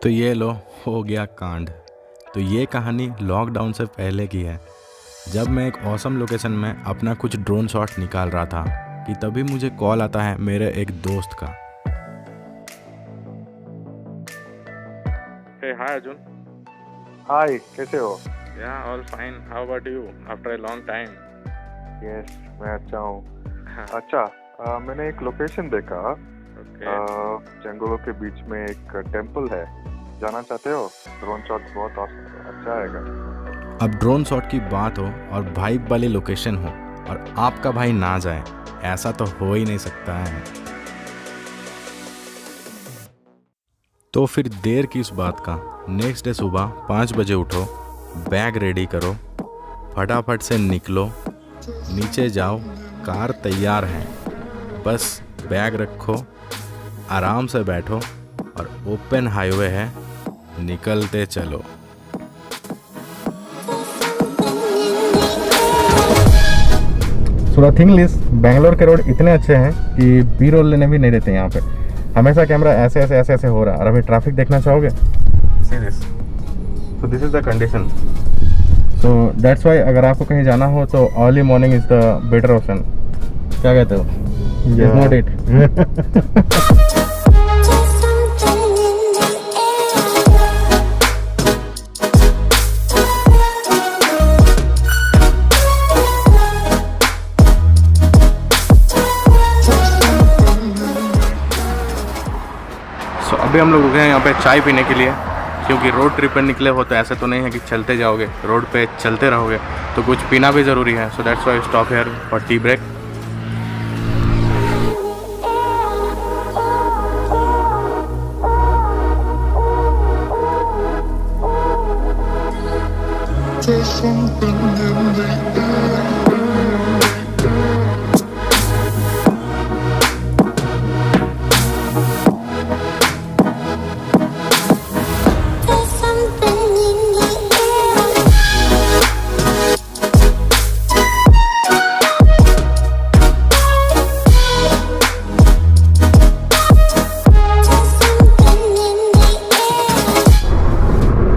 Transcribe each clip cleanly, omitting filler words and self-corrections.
तो ये लो, हो गया कांड। तो ये कहानी लॉकडाउन से पहले की है, जब मैं एक ऑसम लोकेशन में अपना कुछ ड्रोन शॉट निकाल रहा था कि तभी मुझे कॉल आता है मेरे एक दोस्त का। Hey, hi Arjun. हाय, कैसे हो? Yeah, all fine. How about you? After a long time. Yes, मैं अच्छा हूँ। अच्छा, मैंने एक लोकेशन देखा। Okay. जंगलों के बीच में एक टेम्पल है, जाना चाहते हो? ड्रोन शॉट बहुत अच्छा आएगा। अब ड्रोन शॉट की बात हो और वाइब वाली लोकेशन हो और आपका भाई ना जाए, ऐसा तो हो ही नहीं सकता है। तो फिर देर किस बात का, नेक्स्ट डे सुबह 5 बजे उठो, बैग रेडी करो, फटाफट से निकलो, नीचे जाओ, कार तैयार है, बस बैग रखो, आराम से बैठो और ओपन हाईवे है, निकलते चलो। So the thing is, Bangalore के रोड इतने अच्छे हैं कि बी रोल लेने भी नहीं देते यहाँ पे। हमेशा कैमरा ऐसे हो रहा है। और अभी ट्रैफिक देखना चाहोगे? See this. So this is the condition. So that's Y अगर आपको कहीं जाना हो तो early morning is the better option. क्या कहते हो? Is not it? सो अभी हम लोग रुके हैं यहाँ पे चाय पीने के लिए, क्योंकि रोड ट्रिप पर निकले हो तो ऐसे तो नहीं है कि चलते जाओगे, रोड पे चलते रहोगे, तो कुछ पीना भी ज़रूरी है। So that's why stop here for tea break.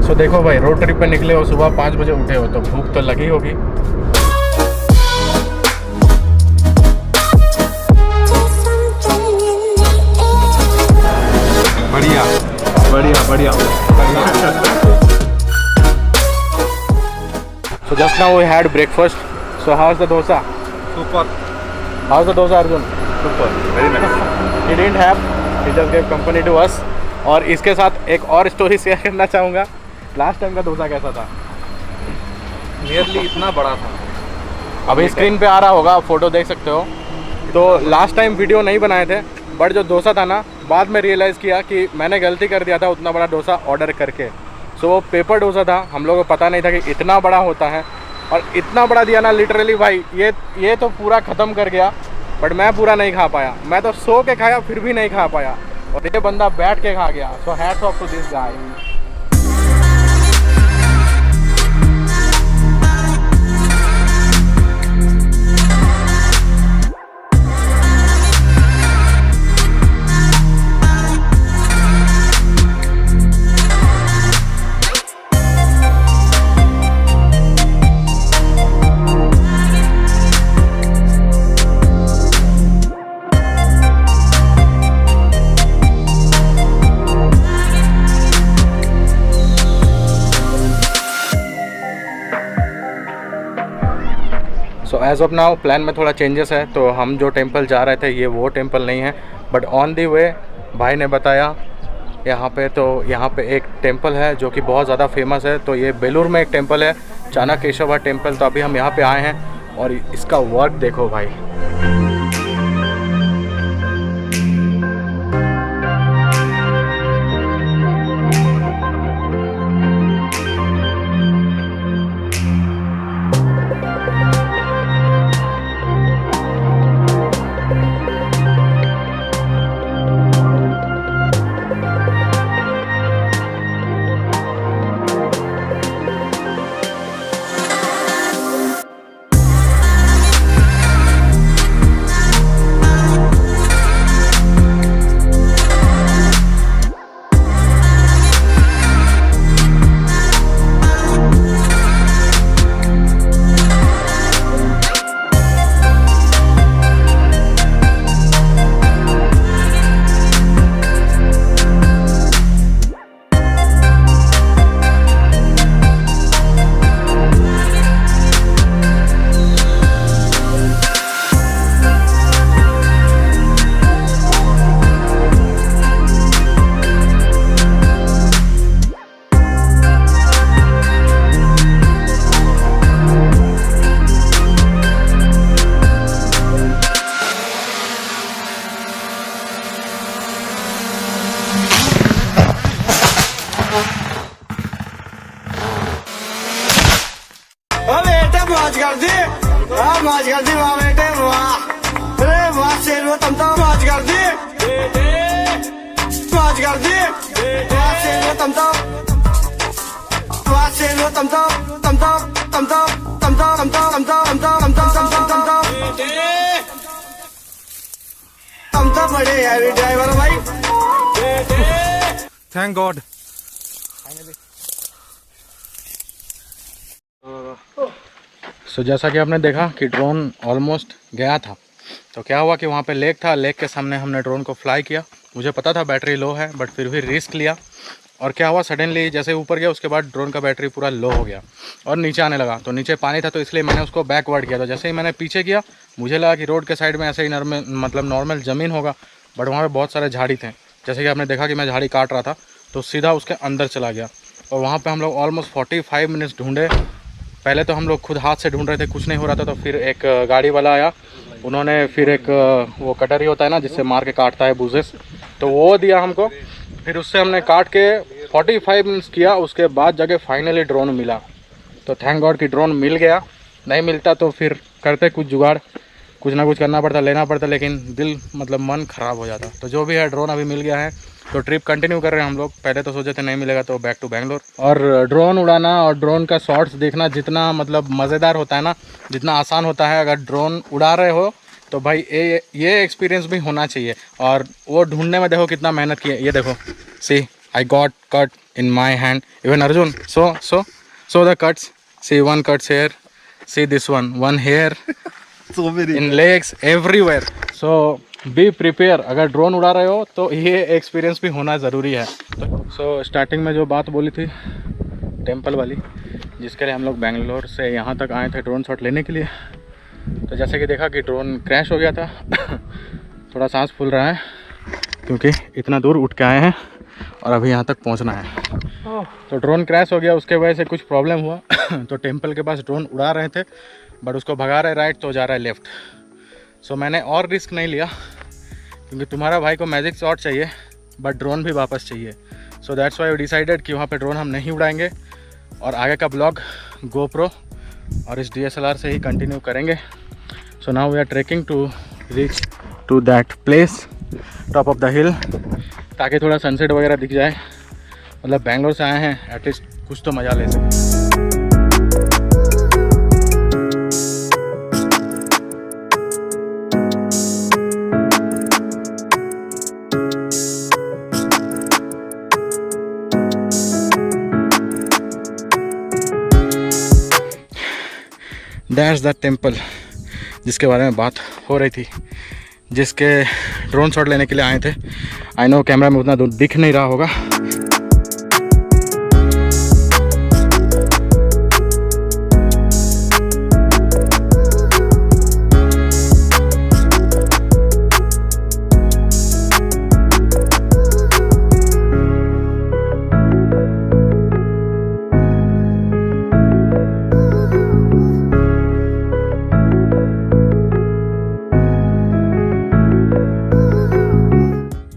तो देखो भाई, रोड ट्रिप पे निकले हो, सुबह 5 बजे उठे हो, तो भूख तो लगी होगी। बढ़िया बढ़िया बढ़िया। So just now we had breakfast. So how's the dosa? Super. How's the dosa, Arjun? Super. Very nice. He didn't have. He just gave company to us. और इसके साथ एक और स्टोरी शेयर करना चाहूँगा। लास्ट टाइम का डोसा कैसा था? नियरली इतना बड़ा था। अभी स्क्रीन पे आ रहा होगा, आप फोटो देख सकते हो। तो लास्ट टाइम वीडियो नहीं बनाए थे, बट जो डोसा था ना, बाद में रियलाइज़ किया कि मैंने गलती कर दिया था उतना बड़ा डोसा ऑर्डर करके। सो वो पेपर डोसा था, हम लोगों को पता नहीं था कि इतना बड़ा होता है, और इतना बड़ा दिया ना, लिटरली भाई ये तो पूरा ख़त्म कर गया, बट मैं पूरा नहीं खा पाया। मैं तो सो के खाया फिर भी नहीं खा पाया, और ये बंदा बैठ के खा गया। So hats off to this guy. So as of now plan में थोड़ा चेंजेस है। तो हम जो टेंपल जा रहे थे, ये वो टेंपल नहीं है, बट ऑन दी वे भाई ने बताया यहाँ पे एक टेंपल है जो कि बहुत ज़्यादा फेमस है। तो ये बेलूर में एक टेंपल है, चाणकेश्वर टेंपल। तो अभी हम यहाँ पे आए हैं और इसका वर्क देखो भाई। मौज कर दी, मौज कर दी वाह बेटे वाह, अरे वाह शेर तुम तो मौज कर दी, मौज कर दी वाह शेर तुम तो, वाह शेर तुम तो, तुम तो, तुम तो, तुम तो, तुम तो, तुम तो, तुम तो, तुम तो, तुम तो, तुम तो, तुम तो बड़े हैवी ड्राइवर भाई। Thank God. सो जैसा कि आपने देखा कि ड्रोन ऑलमोस्ट गया था, तो क्या हुआ कि वहाँ पे लेक था, लेक के सामने हमने ड्रोन को फ्लाई किया। मुझे पता था बैटरी लो है, बट फिर भी रिस्क लिया। और क्या हुआ, सडनली जैसे ऊपर गया उसके बाद ड्रोन का बैटरी पूरा लो हो गया और नीचे आने लगा। तो नीचे पानी था, तो इसलिए मैंने उसको बैकवर्ड किया। तो जैसे ही मैंने पीछे किया, मुझे लगा कि रोड के साइड में ऐसे ही नॉर्मल ज़मीन होगा, बट वहाँ पे बहुत सारे झाड़ी थे। जैसे कि आपने देखा कि मैं झाड़ी काट रहा था, तो सीधा उसके अंदर चला गया। और वहाँ पे हम लोग ऑलमोस्ट 45 मिनट्स ढूंढे। पहले तो हम लोग खुद हाथ से ढूंढ रहे थे, कुछ नहीं हो रहा था। तो फिर एक गाड़ी वाला आया, उन्होंने फिर एक वो कटरी होता है ना जिससे मार के काटता है बुजेस, तो वो दिया हमको। फिर उससे हमने काट के 45 मिनट्स किया, उसके बाद जाके फाइनली ड्रोन मिला। तो थैंक गॉड कि ड्रोन मिल गया। नहीं मिलता तो फिर करते कुछ जुगाड़, कुछ ना कुछ करना पड़ता, लेना पड़ता, लेकिन दिल मन ख़राब हो जाता। तो जो भी है, ड्रोन अभी मिल गया है, तो ट्रिप कंटिन्यू कर रहे हैं हम लोग। पहले तो सोचे थे नहीं मिलेगा तो बैक टू बैंगलोर। और ड्रोन उड़ाना और ड्रोन का शॉट्स देखना जितना मज़ेदार होता है ना, जितना आसान होता है, अगर ड्रोन उड़ा रहे हो तो भाई ये एक्सपीरियंस भी होना चाहिए। और वो ढूंढने में देखो कितना मेहनत की है। ये देखो, see I got cut in my hand, even Arjun, so the cuts, see one cuts here, see this one here, in legs everywhere. So be prepare, अगर ड्रोन उड़ा रहे हो तो ये एक्सपीरियंस भी होना ज़रूरी है। सो स्टार्टिंग में जो बात बोली थी टेंपल वाली, जिसके लिए हम लोग बेंगलोर से यहाँ तक आए थे ड्रोन शॉट लेने के लिए, तो जैसे कि देखा कि ड्रोन क्रैश हो गया था। थोड़ा सांस फूल रहा है क्योंकि इतना दूर उठ के आए हैं और अभी यहाँ तक पहुँचना है। तो ड्रोन क्रैश हो गया, उसके वजह से कुछ प्रॉब्लम हुआ। तो टेंपल के पास ड्रोन उड़ा रहे थे, बट उसको भगा रहे राइट तो जा रहा है लेफ़्ट। सो मैंने और रिस्क नहीं लिया, क्योंकि तुम्हारा भाई को मैजिक शॉट चाहिए बट ड्रोन भी वापस चाहिए। So that's why we decided कि वहाँ पे ड्रोन हम नहीं उड़ाएंगे और आगे का ब्लॉग GoPro और इस DSLR से ही कंटिन्यू करेंगे। So now we are trekking to reach to that place, top of the hill, ताकि थोड़ा सनसेट वगैरह दिख जाए। मतलब बेंगलोर से आए हैं, एटलीस्ट कुछ तो मज़ा ले सकें। दैट्स द टेम्पल जिसके बारे में बात हो रही थी, जिसके ड्रोन शॉट लेने के लिए आए थे। आई नो कैमरा में उतना दूर दिख नहीं रहा होगा।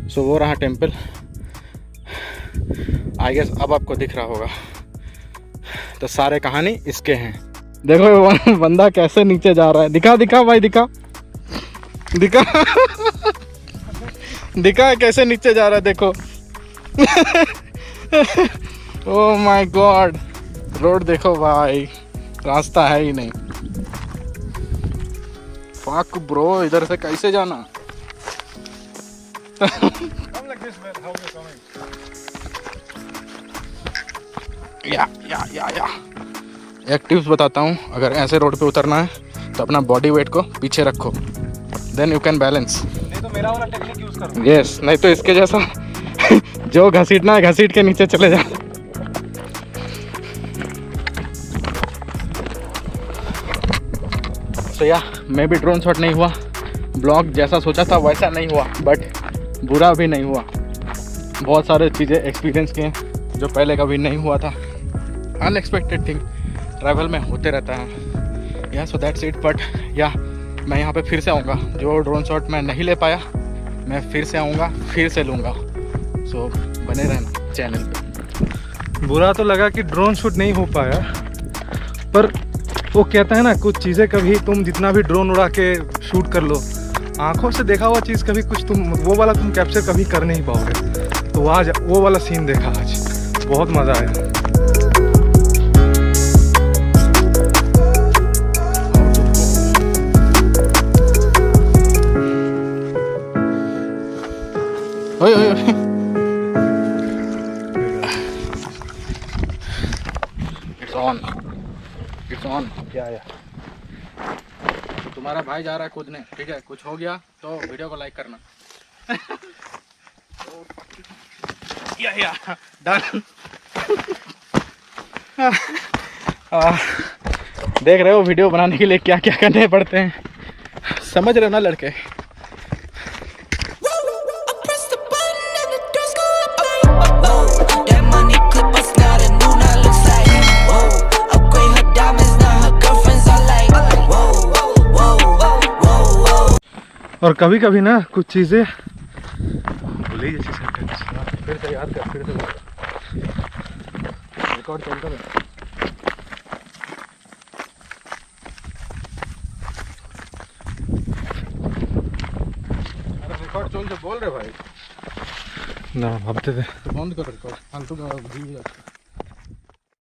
सो वो रहा टेम्पल, आई गेस अब आपको दिख रहा होगा। तो सारे कहानी इसके हैं। देखो बंदा कैसे नीचे जा रहा है, दिखा भाई, दिखा कैसे नीचे जा रहा है, देखो। ओह माय गॉड, रोड देखो भाई, रास्ता है ही नहीं। फक ब्रो, इधर से कैसे जाना? या एक टिप्स बताता हूँ, अगर ऐसे रोड पे उतरना है तो अपना बॉडी वेट को पीछे रखो, देन यू कैन बैलेंस। नहीं तो मेरा वाला टेक्निक यूज करो। यस, नहीं तो इसके जैसा जो घसीटना है घसीट के नीचे चले जा। तो या मैं भी ड्रोन शॉट नहीं हुआ, ब्लॉग जैसा सोचा था वैसा नहीं हुआ, बट बुरा भी नहीं हुआ। बहुत सारे चीज़ें एक्सपीरियंस किए जो पहले कभी नहीं हुआ था। अनएक्सपेक्टेड थिंग ट्रैवल में होते रहता है। या सो दैट्स इट। बट या मैं यहाँ पे फिर से आऊँगा, जो ड्रोन शॉट मैं नहीं ले पाया मैं फिर से आऊँगा, फिर से लूँगा। सो बने रहना चैनल पे। बुरा तो लगा कि ड्रोन शूट नहीं हो पाया, पर वो कहता है ना, कुछ चीज़ें कभी तुम जितना भी ड्रोन उड़ा के शूट कर लो, आंखों से देखा हुआ चीज़ कभी कुछ तुम वो वाला तुम कैप्चर कभी कर नहीं पाओगे। तो आज वो वाला सीन देखा, आज बहुत मज़ा आया। ओए ओए ओए। It's on, it's on. क्या है? तुम्हारा भाई जा रहा है कूदने, ठीक है? कुछ हो गया तो वीडियो को लाइक करना। या डन। देख रहे हो वीडियो बनाने के लिए क्या क्या करने पड़ते हैं, समझ रहे हो ना लड़के? That money clip us now, the new now looks like whoa. Upgrade her diamonds, now her girlfriends are like whoa, whoa, whoa, whoa. और कभी कभी ना कुछ चीज़ें भूली जैसी सेंटेंस, फिर से याद कर, फिर से रिकॉर्ड चलता है। अरे रिकॉर्ड चल, जो बोल रहे भाई ना भाबते थे। बंद कर रिकॉर्ड, फालतू का